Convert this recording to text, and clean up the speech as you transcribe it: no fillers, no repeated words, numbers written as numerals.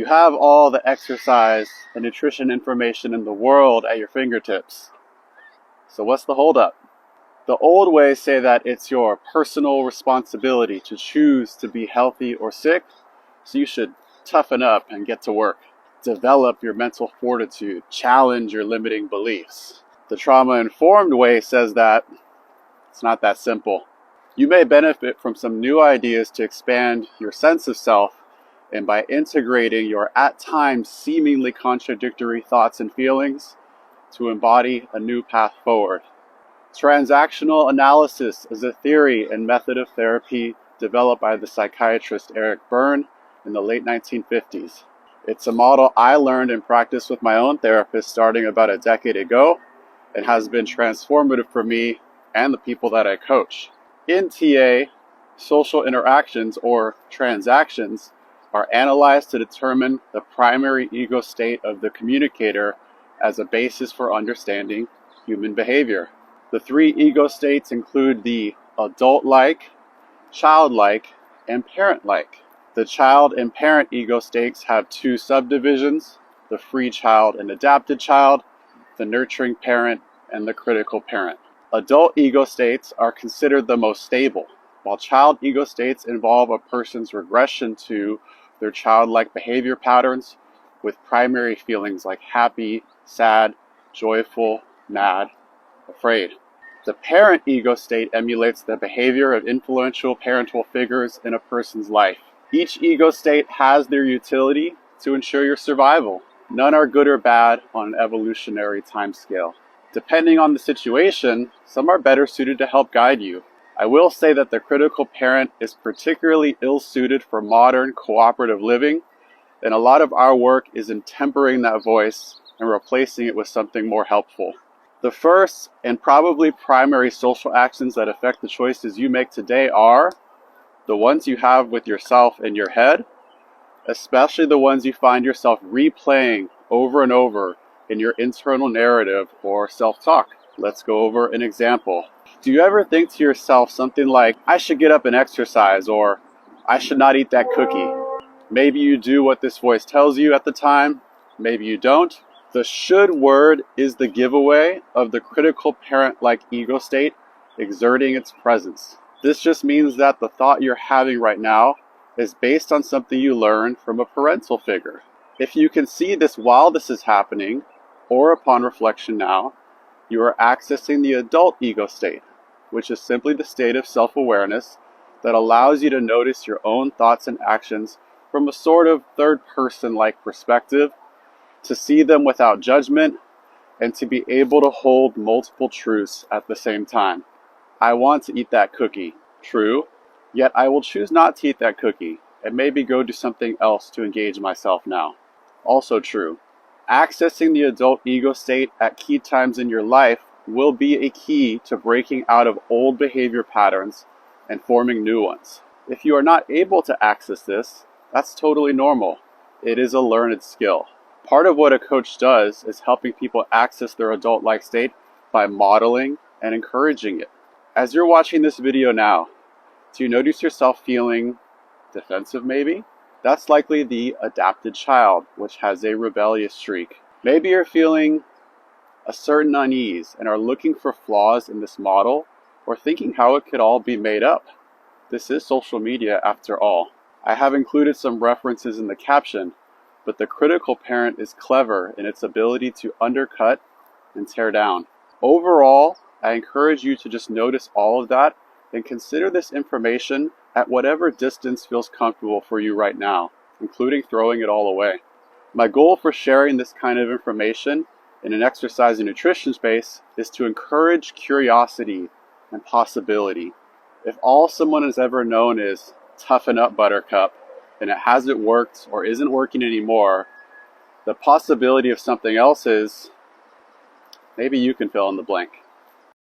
You have all the exercise and nutrition information in the world at your fingertips. So what's the holdup? The old ways say that it's your personal responsibility to choose to be healthy or sick, so you should toughen up and get to work. Develop your mental fortitude, challenge your limiting beliefs. The trauma-informed way says that it's not that simple. You may benefit from some new ideas to expand your sense of self, and by integrating your at times seemingly contradictory thoughts and feelings to embody a new path forward. Transactional analysis is a theory and method of therapy developed by the psychiatrist Eric Berne in the late 1950s. It's a model I learned and practiced with my own therapist starting about a decade ago, and has been transformative for me and the people that I coach. In TA, social interactions or transactions are analyzed to determine the primary ego state of the communicator as a basis for understanding human behavior. The three ego states include the adult-like, childlike, and parent-like. The child and parent ego states have two subdivisions: the free child and adapted child, the nurturing parent, and the critical parent. Adult ego states are considered the most stable, while child ego states involve a person's regression to their childlike behavior patterns with primary feelings like happy, sad, joyful, mad, afraid. The parent ego state emulates the behavior of influential parental figures in a person's life. Each ego state has their utility to ensure your survival. None are good or bad on an evolutionary timescale. Depending on the situation, some are better suited to help guide you. I will say that the critical parent is particularly ill-suited for modern cooperative living, and a lot of our work is in tempering that voice and replacing it with something more helpful. The first and probably primary social actions that affect the choices you make today are the ones you have with yourself in your head, especially the ones you find yourself replaying over and over in your internal narrative or self-talk. Let's go over an example. Do you ever think to yourself something like, I should get up and exercise, or I should not eat that cookie? Maybe you do what this voice tells you at the time, maybe you don't. The should word is the giveaway of the critical parent-like ego state exerting its presence. This just means that the thought you're having right now is based on something you learned from a parental figure. If you can see this while this is happening, or upon reflection now, you are accessing the adult ego state, which is simply the state of self-awareness that allows you to notice your own thoughts and actions from a sort of third-person-like perspective, to see them without judgment, and to be able to hold multiple truths at the same time. I want to eat that cookie. True. Yet I will choose not to eat that cookie and maybe go do something else to engage myself now. Also true. Accessing the adult ego state at key times in your life will be a key to breaking out of old behavior patterns and forming new ones. If you are not able to access this, that's totally normal. It is a learned skill. Part of what a coach does is helping people access their adult-like state by modeling and encouraging it. As you're watching this video now, do you notice yourself feeling defensive maybe? That's likely the adapted child, which has a rebellious streak. Maybe you're feeling a certain unease and are looking for flaws in this model, or thinking how it could all be made up. This is social media after all. I have included some references in the caption, but the critical parent is clever in its ability to undercut and tear down. Overall, I encourage you to just notice all of that and consider this information at whatever distance feels comfortable for you right now, including throwing it all away. My goal for sharing this kind of information in an exercise and nutrition space is to encourage curiosity and possibility. If all someone has ever known is toughen up, buttercup, and it hasn't worked or isn't working anymore, the possibility of something else is maybe you can fill in the blank.